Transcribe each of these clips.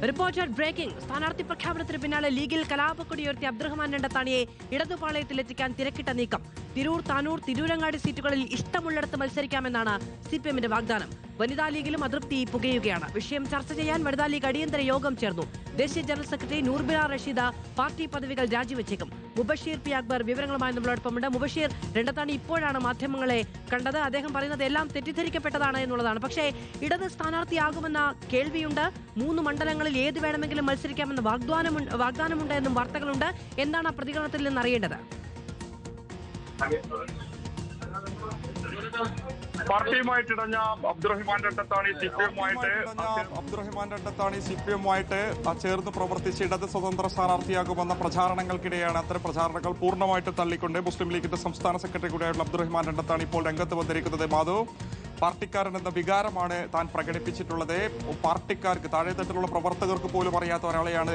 Reported breaking. സ്ഥാനാർത്ഥി പ്രഖ്യാപനത്തിന് പിന്നാലെ ലീഗിൽ കലാപക്കൊടിയുയർത്തിയ അബ്ദുറഹ്മാൻ രണ്ടത്താണിയെ ഇടതുപാളയത്തിലെത്തിക്കാൻ തിരക്കിട്ട നീക്കം. തിരൂർ, താനൂർ, തിരൂരങ്ങാടി സീറ്റുകളിൽ ഇഷ്ടമുള്ളിടത്ത് മത്സരിക്കാമെന്നാണ് സിപിഎമ്മിന്റെ വാഗ്ദാനം. വനിതാ ലീഗിലും അതൃപ്തി പുകയുകയാണ്. വിഷയം ചർച്ച ചെയ്യാൻ വനിതാ ലീഗ് അടിയന്തര യോഗം ചേർന്നു. ദേശീയ general secretary Noorbina Rasheeda party പദവികൾ രാജിവെച്ചേക്കും. മുബഷീർ പി അക്ബർ വിവരങ്ങളുമായി നമ്മളോടൊപ്പമുണ്ട്. മുബഷീർ, രണ്ടത്താണി ഇപ്പോഴാണ് മാധ്യമങ്ങളെ കണ്ടത്. അദ്ദേഹം പറയുന്നത് എല്ലാം തെറ്റിദ്ധരിക്കപ്പെട്ടതാണ് എന്നുള്ളതാണ്. പക്ഷേ ഇടത് സ്ഥാനാർത്ഥിയാകുമെന്ന കേൾവിയുണ്ട്. 3 മണ്ഡലങ്ങളിൽ ഏത് വേണമെങ്കിലും മത്സരിക്കാമെന്ന വാഗ്ദാനമുണ്ട് എന്നും വാർത്തകളുണ്ട്. എന്താണ് ആ പ്രതികരണത്തിൽ നിന്ന് അറിയേണ്ടത്? പാർട്ടിയുമായിട്ടിടഞ്ഞ അബ്ദുറഹ്മാൻ രണ്ടത്താണി സിപിഎമ്മുമായിട്ട് ചേർന്ന് പ്രവർത്തിച്ച് ഇടത് സ്വതന്ത്ര സ്ഥാനാർത്ഥിയാകുമെന്ന പ്രചാരണങ്ങൾക്കിടെയാണ് അത്തരം പ്രചാരണങ്ങൾ പൂർണ്ണമായിട്ട് തള്ളിക്കൊണ്ട് മുസ്ലിം ലീഗിന്റെ സംസ്ഥാന സെക്രട്ടറി കൂടിയായിട്ടുള്ള അബ്ദുറഹ്മാൻ രണ്ടത്താണി ഇപ്പോൾ രംഗത്ത് വന്നിരിക്കുന്നത്. മാധവ്, പാർട്ടിക്കാരൻ എന്ന വികാരമാണ് താൻ പ്രകടിപ്പിച്ചിട്ടുള്ളത്. പാർട്ടിക്കാർക്ക്, താഴെത്തട്ടിലുള്ള പ്രവർത്തകർക്ക് പോലും അറിയാത്ത ഒരാളെയാണ്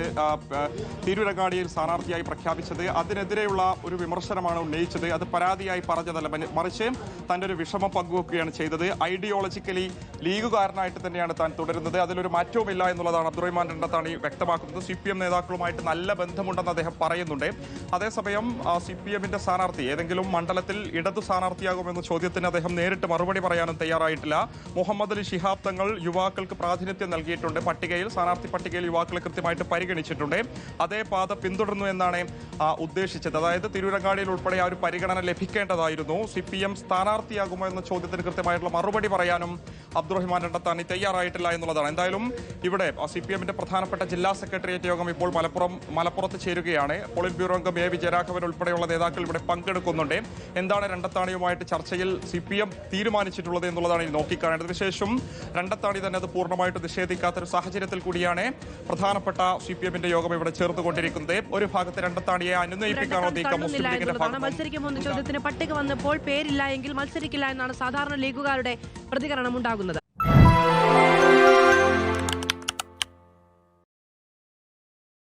തിരൂരങ്ങാടിയിൽ സ്ഥാനാർത്ഥിയായി പ്രഖ്യാപിച്ചത്. അതിനെതിരെയുള്ള ഒരു വിമർശനമാണ് ഉന്നയിച്ചത്. അത് പരാതിയായി പറഞ്ഞതല്ല, മറിച്ച് തൻ്റെ ഒരു വിഷമം പങ്കുവെക്കുകയാണ് ചെയ്തത്. ഐഡിയോളജിക്കലി ലീഗുകാരനായിട്ട് തന്നെയാണ് താൻ തുടരുന്നത്. അതിലൊരു മാറ്റവുമില്ല എന്നുള്ളതാണ് അബ്ദുറഹ്മാൻ രണ്ടത്താണി വ്യക്തമാക്കുന്നത്. സിപിഎം നേതാക്കളുമായിട്ട് നല്ല ബന്ധമുണ്ടെന്ന് അദ്ദേഹം പറയുന്നുണ്ട്. അതേസമയം സിപിഎമ്മിന്റെ സ്ഥാനാർത്ഥി ഏതെങ്കിലും മണ്ഡലത്തിൽ ഇടതു സ്ഥാനാർത്ഥിയാകുമെന്ന ചോദ്യത്തിന് അദ്ദേഹം നേരിട്ട് മറുപടി പറയാനും തയ്യാറായിട്ടില്ല. മുഹമ്മദ് അലി ശിഹാബ് തങ്ങൾ യുവാക്കൾക്ക് പ്രാതിനിധ്യം നൽകിയിട്ടുണ്ട്. സ്ഥാനാർത്ഥി പട്ടികയിൽ യുവാക്കളെ കൃത്യമായിട്ട് പരിഗണിച്ചിട്ടുണ്ട്. അതേ പാത പിന്തുടർന്നു എന്നാണ് ഉദ്ദേശിച്ചത്. അതായത് തിരൂരങ്ങാടിയിൽ ഉൾപ്പെടെ ആ ഒരു പരിഗണന ലഭിക്കേണ്ടതായിരുന്നു. സിപിഎം സ്ഥാനാർത്ഥിയാകുമോ എന്ന ചോദ്യത്തിന് കൃത്യമായിട്ടുള്ള മറുപടി പറയാനും അബ്ദുറഹ്മാൻ രണ്ടത്താണി തയ്യാറായിട്ടില്ല എന്നുള്ളതാണ്. എന്തായാലും ഇവിടെ സിപിഎമ്മിന്റെ പ്രധാനപ്പെട്ട ജില്ലാ സെക്രട്ടേറിയറ്റ് യോഗം ഇപ്പോൾ മലപ്പുറത്ത് ചേരുകയാണ്. പോളിറ്റ് ബ്യൂറോ അംഗം എ വിജയരാഘവൻ ഉൾപ്പെടെയുള്ള നേതാക്കൾ ഇവിടെ പങ്കെടുക്കുന്നുണ്ട്. എന്താണ് രണ്ടത്താണിയുമായിട്ട് ചർച്ചയിൽ സിപിഎം തീരുമാനിച്ചിട്ടുള്ളത് എന്നുള്ളതാണ് ഇനി നോക്കിക്കാണേണ്ടത്. വിശേഷം രണ്ടത്താണി തന്നെ അത് പൂർണ്ണമായിട്ട് നിഷേധിക്കാത്തൊരു സാഹചര്യത്തിൽ കൂടിയാണ് പ്രധാനപ്പെട്ട സിപിഎമ്മിന്റെ യോഗം ഇവിടെ ചേർന്നുകൊണ്ടിരിക്കുന്നത്. ഒരു ഭാഗത്ത് രണ്ടത്താണിയെ അനുനയിപ്പിക്കാനോ നീക്കം മുസ്ലിം ലീഗിന്റെ ഭാഗത്ത് മത്സരിക്കുമെന്ന ചോദ്യത്തിന് പട്ടിക വന്നപ്പോൾ പേരില്ല എങ്കിൽ മത്സരിക്കില്ല എന്നാണ് സാധാരണ ലീഗുകാരുടെ പ്രതികരണം ഉണ്ടാകുന്നത്.